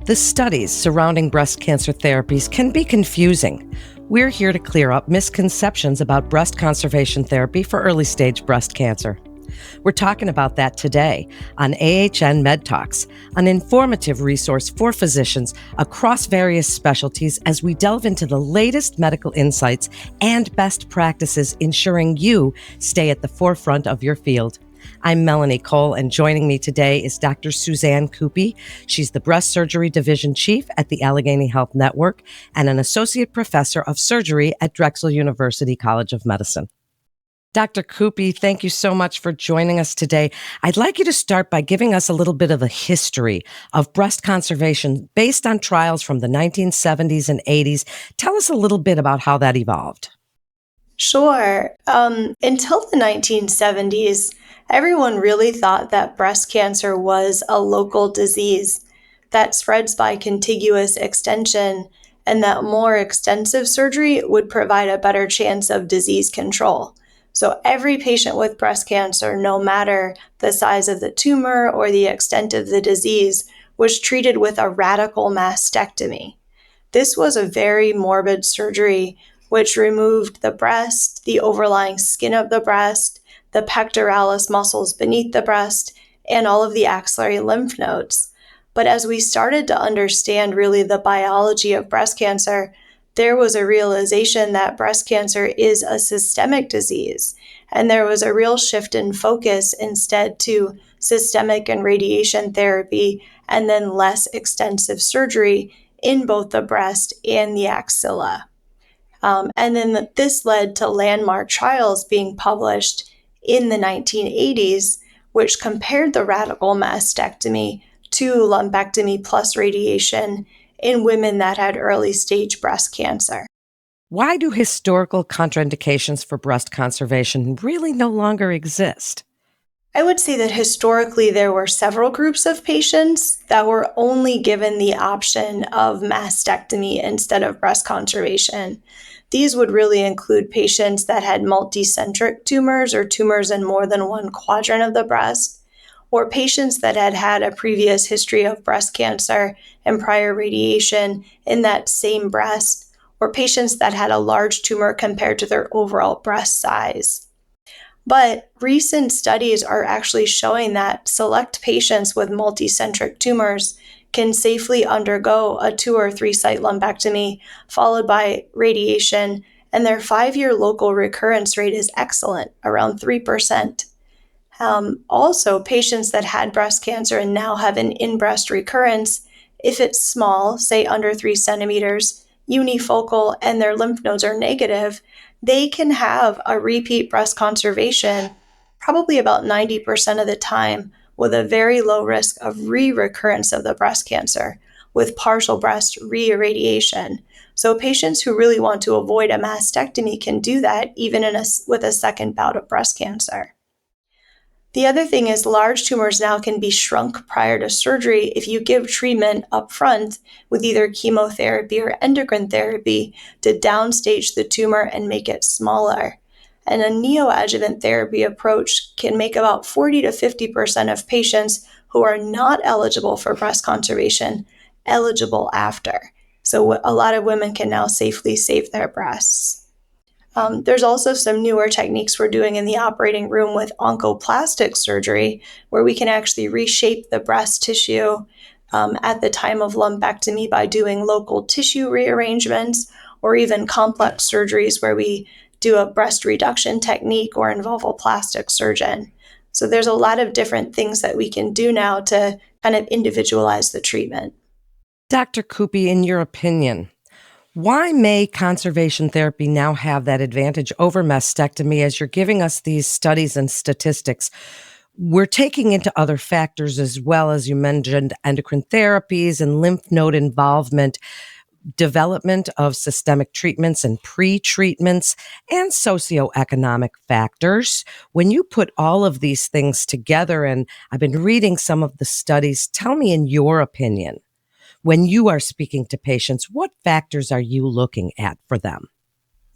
The studies surrounding breast cancer therapies can be confusing. We're here to clear up misconceptions about breast conservation therapy for early-stage breast cancer. We're talking about that today on AHN Med Talks, an informative resource for physicians across various specialties as we delve into the latest medical insights and best practices, ensuring you stay at the forefront of your field. I'm Melanie Cole, and joining me today is Dr. Suzanne Kupi. She's the Breast Surgery Division Chief at the Allegheny Health Network and an Associate Professor of Surgery at Drexel University College of Medicine. Dr. Kupi, thank you so much for joining us today. I'd like you to start by giving us a little bit of a history of breast conservation based on trials from the 1970s and 80s. Tell us a little bit about how that evolved. Sure. Until the 1970s, everyone really thought that breast cancer was a local disease that spreads by contiguous extension and that more extensive surgery would provide a better chance of disease control. So every patient with breast cancer, no matter the size of the tumor or the extent of the disease, was treated with a radical mastectomy. This was a very morbid surgery which removed the breast, the overlying skin of the breast, the pectoralis muscles beneath the breast, and all of the axillary lymph nodes. But as we started to understand really the biology of breast cancer, there was a realization that breast cancer is a systemic disease, and there was a real shift in focus instead to systemic and radiation therapy and then less extensive surgery in both the breast and the axilla. And then this led to landmark trials being published in the 1980s, which compared the radical mastectomy to lumpectomy plus radiation in women that had early stage breast cancer. Why do historical contraindications for breast conservation really no longer exist? I would say that historically there were several groups of patients that were only given the option of mastectomy instead of breast conservation. These would really include patients that had multicentric tumors or tumors in more than one quadrant of the breast, or patients that had had a previous history of breast cancer and prior radiation in that same breast, or patients that had a large tumor compared to their overall breast size. But recent studies are actually showing that select patients with multicentric tumors can safely undergo a 2 or 3 site lumpectomy followed by radiation, and their 5-year local recurrence rate is excellent, around 3%. Also, patients that had breast cancer and now have an in-breast recurrence, if it's small, say under 3 centimeters, unifocal, and their lymph nodes are negative, they can have a repeat breast conservation probably about 90% of the time with a very low risk of re-recurrence of the breast cancer with partial breast re-irradiation. So patients who really want to avoid a mastectomy can do that even with a second bout of breast cancer. The other thing is large tumors now can be shrunk prior to surgery if you give treatment up front with either chemotherapy or endocrine therapy to downstage the tumor and make it smaller. And a neoadjuvant therapy approach can make about 40 to 50% of patients who are not eligible for breast conservation eligible after. So a lot of women can now safely save their breasts. There's also some newer techniques we're doing in the operating room with oncoplastic surgery, where we can actually reshape the breast tissue at the time of lumpectomy by doing local tissue rearrangements, or even complex surgeries where we do a breast reduction technique or involve a plastic surgeon. So there's a lot of different things that we can do now to kind of individualize the treatment. Dr. Kupi, in your opinion, why may conservation therapy now have that advantage over mastectomy? As you're giving us these studies and statistics, we're taking into other factors as well, as you mentioned, endocrine therapies and lymph node involvement, development of systemic treatments and pre-treatments, and socioeconomic factors. When you put all of these things together, and I've been reading some of the studies, tell me, in your opinion, when you are speaking to patients, what factors are you looking at for them?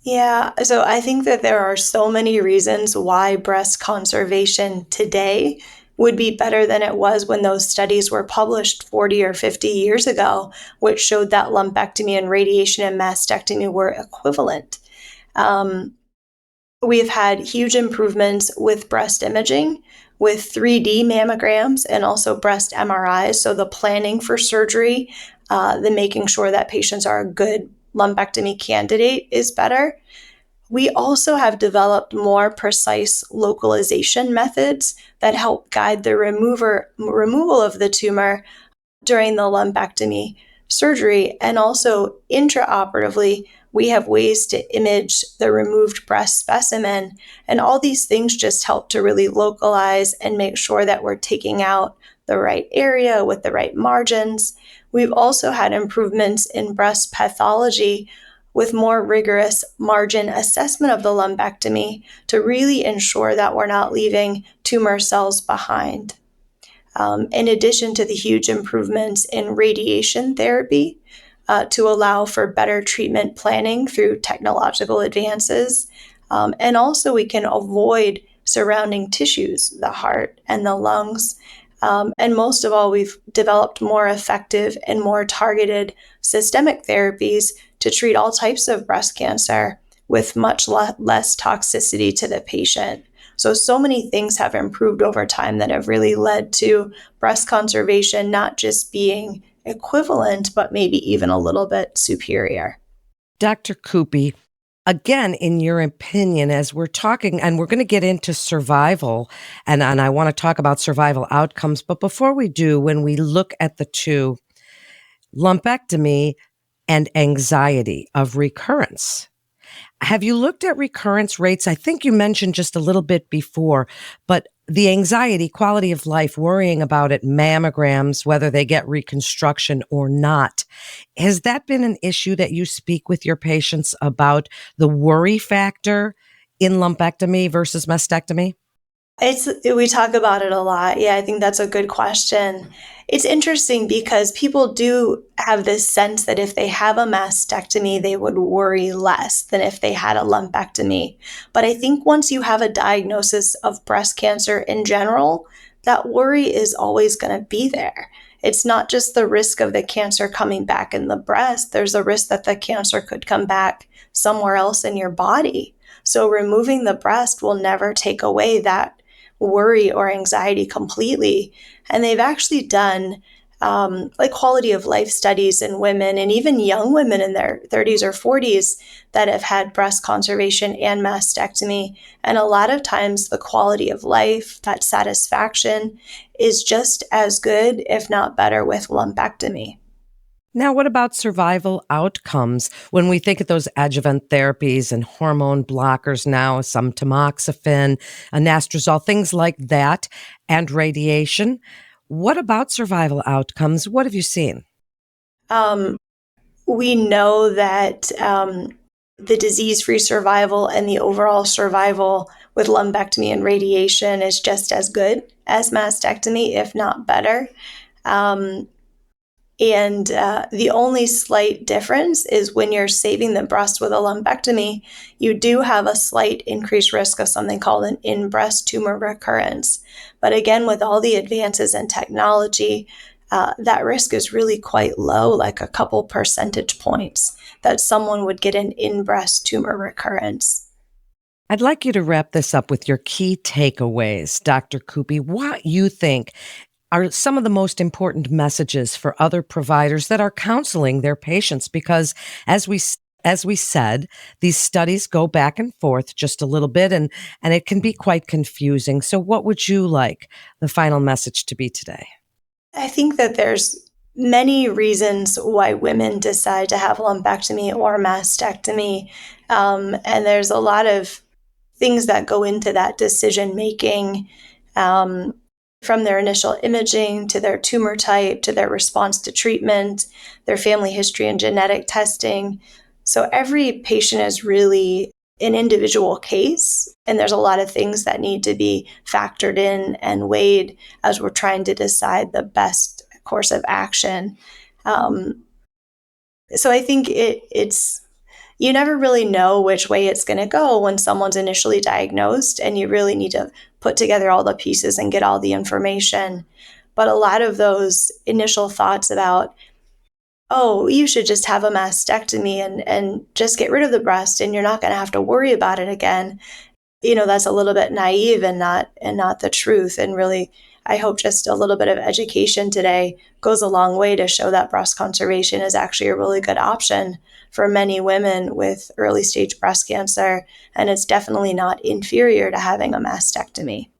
Yeah, so I think that there are so many reasons why breast conservation today would be better than it was when those studies were published 40 or 50 years ago, which showed that lumpectomy and radiation and mastectomy were equivalent. We've had huge improvements with breast imaging, with 3D mammograms, and also breast MRIs. So the planning for surgery, the making sure that patients are a good lumpectomy candidate is better. We also have developed more precise localization methods that help guide the removal of the tumor during the lumpectomy surgery. And also intraoperatively, we have ways to image the removed breast specimen. And all these things just help to really localize and make sure that we're taking out the right area with the right margins. We've also had improvements in breast pathology with more rigorous margin assessment of the lumpectomy to really ensure that we're not leaving tumor cells behind. In addition to the huge improvements in radiation therapy to allow for better treatment planning through technological advances. And also we can avoid surrounding tissues, the heart and the lungs. And most of all, we've developed more effective and more targeted systemic therapies to treat all types of breast cancer with much less toxicity to the patient. So many things have improved over time that have really led to breast conservation not just being equivalent, but maybe even a little bit superior. Dr. Kupi, again, in your opinion, as we're talking, and we're going to get into survival, and I want to talk about survival outcomes, but before we do, when we look at the two, lumpectomy and anxiety of recurrence, have you looked at recurrence rates? I think you mentioned just a little bit before, but the anxiety, quality of life, worrying about it, mammograms, whether they get reconstruction or not. Has that been an issue that you speak with your patients about, the worry factor in lumpectomy versus mastectomy? We talk about it a lot. Yeah, I think that's a good question. It's interesting because people do have this sense that if they have a mastectomy, they would worry less than if they had a lumpectomy. But I think once you have a diagnosis of breast cancer in general, that worry is always going to be there. It's not just the risk of the cancer coming back in the breast, there's a risk that the cancer could come back somewhere else in your body. So removing the breast will never take away that worry or anxiety completely. And they've actually done like quality of life studies in women and even young women in their 30s or 40s that have had breast conservation and mastectomy. And a lot of times the quality of life, that satisfaction is just as good, if not better, with lumpectomy. Now, what about survival outcomes when we think of those adjuvant therapies and hormone blockers now, some tamoxifen, anastrozole, things like that, and radiation? What about survival outcomes? What have you seen? We know that the disease-free survival and the overall survival with lumpectomy and radiation is just as good as mastectomy, if not better. And the only slight difference is when you're saving the breast with a lumpectomy, you do have a slight increased risk of something called an in-breast tumor recurrence. But again, with all the advances in technology, that risk is really quite low, like a couple percentage points, that someone would get an in-breast tumor recurrence. I'd like you to wrap this up with your key takeaways, Dr. Kupi. What you think are some of the most important messages for other providers that are counseling their patients? Because as we said, these studies go back and forth just a little bit, and it can be quite confusing. So what would you like the final message to be today? I think that there's many reasons why women decide to have lumpectomy or mastectomy. And there's a lot of things that go into that decision making, from their initial imaging to their tumor type to their response to treatment, their family history and genetic testing. So every patient is really an individual case, and there's a lot of things that need to be factored in and weighed as we're trying to decide the best course of action. So I think it's you never really know which way it's going to go when someone's initially diagnosed, and you really need to put together all the pieces and get all the information. But a lot of those initial thoughts about, oh, you should just have a mastectomy and just get rid of the breast and you're not going to have to worry about it again, that's a little bit naive and not the truth. And really, I hope just a little bit of education today goes a long way to show that breast conservation is actually a really good option for many women with early stage breast cancer. And it's definitely not inferior to having a mastectomy.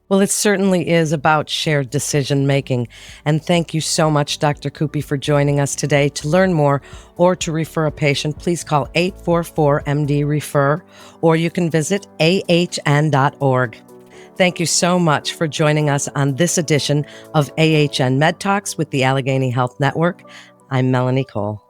Well, it certainly is about shared decision making. And thank you so much, Dr. Kupi, for joining us today. To learn more or to refer a patient, please call 844-MD-REFER, or you can visit ahn.org. Thank you so much for joining us on this edition of AHN Med Talks with the Allegheny Health Network. I'm Melanie Cole.